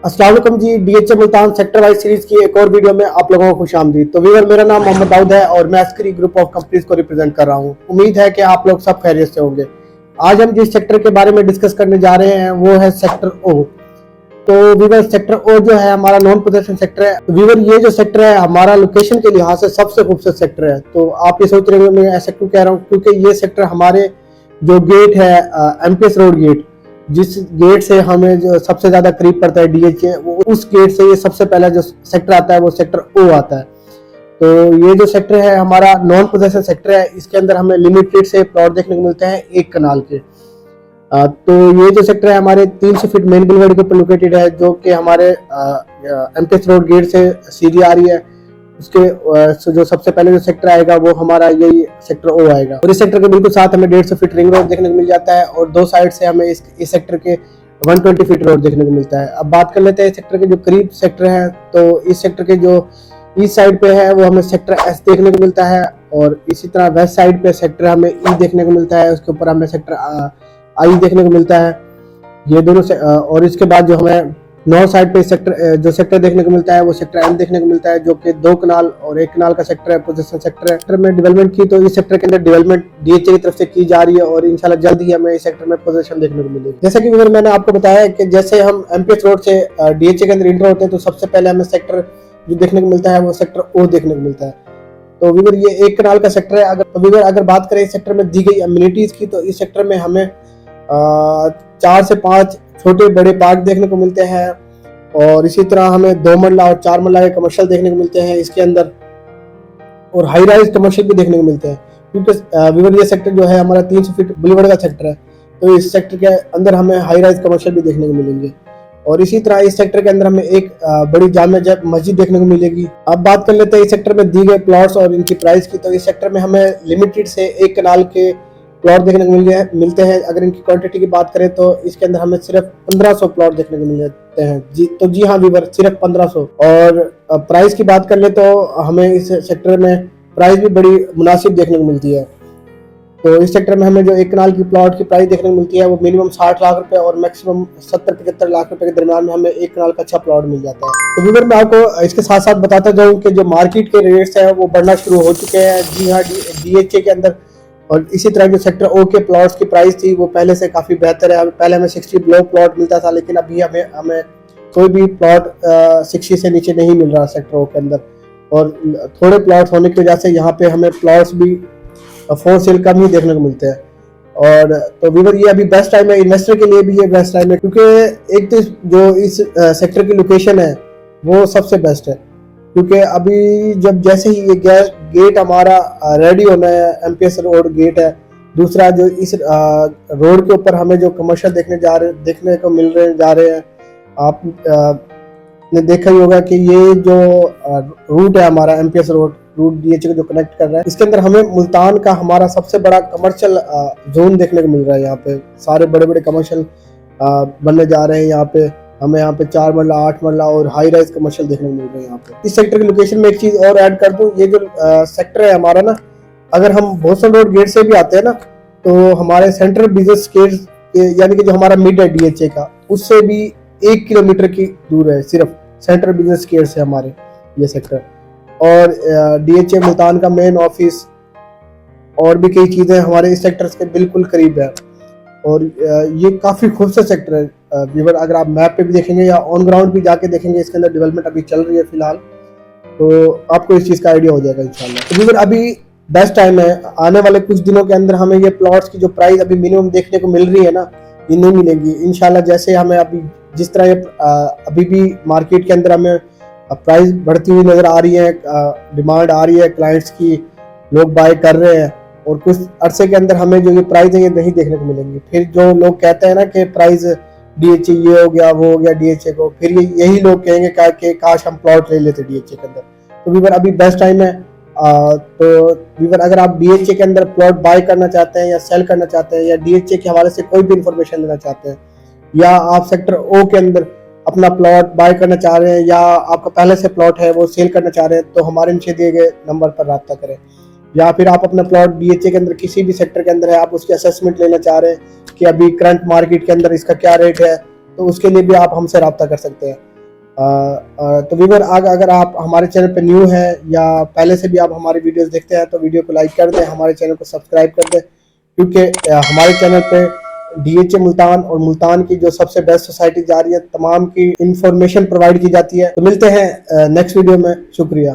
अस्सलाम वालेकुम जी। DHA Multan sector wise series की एक और वीडियो में आप लोगों को खुशामदीद। तो व्यूअर, मेरा नाम मोहम्मद दाऊद है और मैं अस्करी ग्रुप ऑफ कंपनीज को रिप्रेजेंट कर रहा हूं। उम्मीद है कि आप लोग सब खैरियत से होंगे। आज हम जिस सेक्टर के बारे में डिस्कस करने जा रहे हैं वो है सेक्टर ओ। तो व्यूअर, सेक्टर ओ जो है हमारा नॉन पोजेशन सेक्टर है। व्यूअर, ये जो सेक्टर है हमारा लोकेशन के लिहाज से सबसे खूबसूरत सेक्टर है। तो आप ये सोच रहे होंगे मैं ऐसा क्यों कह रहा हूँ, क्योंकि ये सेक्टर हमारे जो गेट है एमपीएस रोड गेट, जिस गेट से हमें जो सबसे ज्यादा करीब पड़ता है डीएचए, वो उस गेट से ये सबसे पहला जो सेक्टर आता है वो सेक्टर ओ आता है। तो ये जो सेक्टर है हमारा नॉन पोजेशन सेक्टर है। इसके अंदर हमें लिमिटेड से प्लॉट देखने को मिलते हैं एक कनाल के। तो ये जो सेक्टर है हमारे 300 फीट मेन बुलवर्ड के ऊपर लोकेटेड है, जो कि हमारे एमपीएस रोड गेट से सीधी आ रही है। उसके जो सबसे पहले जो सेक्टर आएगा वो हमारा यही सेक्टर ओ आएगा। और इस सेक्टर के बिल्कुल साथ हमें 150 फीट रिंग रोड देखने को मिल जाता है और दो साइड से हमें इस सेक्टर के 120 फीट रोड देखने को मिलता है। अब बात कर लेते हैं इस सेक्टर के जो करीब सेक्टर है। तो इस सेक्टर के जो ईस्ट साइड पे है वो हमें सेक्टर एस देखने को मिलता है, और इसी तरह वेस्ट साइड पे सेक्टर हमें ई देखने को मिलता है। उसके ऊपर हमें सेक्टर आई देखने को मिलता है। ये दोनों से और इसके बाद जो हमें नॉर्थ साइड पे सेक्टर देखने को मिलता है वो सेक्टर एम देखने को मिलता है, जो कि 2 कनाल और 1 कनाल का सेक्टर है, पोजीशन सेक्टर है। सेक्टर में डेवलपमेंट की, तो इस सेक्टर के अंदर डेवलपमेंट डीएचए की तरफ से की जा रही है और इंशाल्लाह जल्द ही हमें इस सेक्टर में पोजीशन देखने को मिलेगी। जैसे कि मैंने आपको बताया कि जैसे हम एमपीएस रोड से डीएचए के अंदर इंटर होते हैं तो सबसे पहले हमें सेक्टर जो देखने को मिलता है वो सेक्टर ओ देखने को मिलता है। तो व्यूअर, ये 1 कनाल का सेक्टर है। अगर बात करें इस सेक्टर में दी गई अम्यूनिटीज की, तो इस सेक्टर में हमें 4 से 5 छोटे बड़े पार्क देखने को मिलते हैं, और इसी तरह हमें 2 मंजिला और 4 मंजिला के कमर्शियल देखने को मिलते हैं इसके अंदर, और हाई राइज कमर्शियल भी देखने को मिलते हैं। क्योंकि व्यूअर, ये सेक्टर जो है हमारा 300 फीट बुलवर्ड का सेक्टर है, तो इस सेक्टर के अंदर हमें हाई राइज कमर्शियल भी देखने को मिलेंगे। और इसी तरह इस सेक्टर के अंदर हमें एक बड़ी जामा मस्जिद देखने को मिलेगी। अब बात कर लेते हैं इस सेक्टर में दी गए प्लॉट्स और इनकी प्राइस की। तो इस सेक्टर में हमें लिमिटेड से 1 कनाल के प्लॉट देखने को मिलते हैं। अगर इनकी क्वांटिटी की बात करें तो इसके अंदर हमें सिर्फ 1500 प्लॉट देखने को मिल जाते हैं जी हाँ व्यूअर, सिर्फ 1500। और प्राइस की बात कर ले तो हमें इस सेक्टर में प्राइस भी बड़ी मुनासिब देखने को मिलती है। तो इस सेक्टर में हमें जो 1 कनाल की प्लॉट की प्राइस देखने को मिलती है वो मिनिमम 60 लाख रुपए और मैक्सिमम 70-75 लाख रुपए के दरमियान में हमें 1 कनाल का अच्छा प्लॉट मिल जाता है। तो व्यूअर, मैं आपको इसके साथ साथ बताता जाऊँ कि जो मार्केट के रेट्स हैं वो बढ़ना शुरू हो चुके हैं जी हाँ डीएचए के अंदर। और इसी तरह जो सेक्टर ओ के प्लॉट्स की प्राइस थी वो पहले से काफ़ी बेहतर है। पहले हमें 60 बिलो प्लॉट मिलता था, लेकिन अभी हमें कोई भी प्लॉट 60 से नीचे नहीं मिल रहा सेक्टर ओ के अंदर। और थोड़े प्लॉट्स होने की वजह से यहाँ पे हमें प्लॉट्स भी फॉर सेल कम ही देखने को मिलते हैं। और तो व्यूअर, ये अभी बेस्ट टाइम है, इन्वेस्टर के लिए भी ये बेस्ट टाइम है, क्योंकि एक तो जो इस सेक्टर की लोकेशन है वो सबसे बेस्ट है। क्योंकि अभी जब जैसे ही ये गेट हमारा रेडी होना है, एमपीएस रोड गेट है, दूसरा जो इस रोड के ऊपर हमें जो कमर्शियल देखने को मिल रहे जा रहे हैं, आप ने देखा ही होगा कि ये जो रूट है हमारा एमपीएस रोड रूट डीएचए को जो कनेक्ट कर रहा है, इसके अंदर हमें मुल्तान का हमारा सबसे बड़ा कमर्शियल जोन देखने को मिल रहा है। यहाँ पे सारे बड़े बड़े कमर्शियल बनने जा रहे हैं। यहाँ पे हमें यहाँ पे 4 मंजिला 8 मंजिला और हाई राइज कमर्शियल देखने को मिल रहे हैं। यहाँ पे इस सेक्टर की लोकेशन में एक चीज और ऐड कर दूं, ये जो सेक्टर है हमारा ना, अगर हम भोसन रोड गेट से भी आते हैं ना, तो हमारे सेंट्रल बिजनेस गेट यानी कि जो हमारा मिड है डीएचए का, उससे भी 1 किलोमीटर की दूर है सिर्फ सेंट्रल बिजनेस गेट से हमारे ये सेक्टर। और डीएचए मुल्तान का मेन ऑफिस और भी कई चीजें हमारे इस सेक्टर के बिल्कुल करीब है। और ये काफी खूबसूरत सेक्टर है व्यूअर। अगर आप मैप पे भी देखेंगे या ऑन ग्राउंड भी जाके देखेंगे, इसके अंदर डेवलपमेंट अभी चल रही है फिलहाल, तो आपको इस चीज का आइडिया हो जाएगा इंशाल्लाह। तो व्यूअर, अभी बेस्ट टाइम है। आने वाले कुछ दिनों के अंदर हमें ये प्लॉट्स की जो प्राइस अभी मिनिमम देखने को मिल रही है ना, ये नहीं मिलेगी इंशाल्लाह। जैसे हमें अभी जिस तरह अभी भी मार्केट के अंदर हमें प्राइस बढ़ती हुई नजर आ रही है, डिमांड आ रही है क्लाइंट्स की, लोग बाय कर रहे हैं, और कुछ अरसे के अंदर हमें जो ये प्राइस है ये नहीं देखने को मिलेंगी। फिर जो लोग कहते हैं ना कि प्राइस डीएचए ये हो गया वो हो गया डीएचए को, फिर यही लोग कहेंगे कि काश हम प्लॉट ले लेते डीएचए के अंदर। तो व्यूअर, अभी बेस्ट टाइम है। तो व्यूअर, अगर आप डीएचए के अंदर प्लॉट बाय करना चाहते हैं या सेल करना चाहते हैं या डीएचए के हवाले से कोई भी इंफॉर्मेशन लेना चाहते हैं, या आप सेक्टर ओ के अंदर अपना प्लॉट बाय करना चाह रहे हैं, या आपका पहले से प्लॉट है वो सेल करना चाह रहे हैं, तो हमारे नीचे दिए गए नंबर पर रब्ता करें। या फिर आप अपना प्लॉट डीएचए के अंदर किसी भी सेक्टर के अंदर है, आप उसकी असेसमेंट लेना चाह रहे हैं कि अभी करंट मार्केट के अंदर इसका क्या रेट है, तो उसके लिए भी आप हमसे रब्ता कर सकते हैं। तो व्यूअर अगर आप हमारे चैनल पे न्यू है या पहले से भी आप हमारी वीडियोस देखते हैं तो वीडियो को लाइक कर दें, हमारे चैनल को सब्सक्राइब कर दें, क्योंकि हमारे चैनल पे DHA मुल्तान और मुल्तान की जो सबसे बेस्ट सोसाइटी जा रही है तमाम की इंफॉर्मेशन प्रोवाइड की जाती है। तो मिलते हैं नेक्स्ट वीडियो में। शुक्रिया।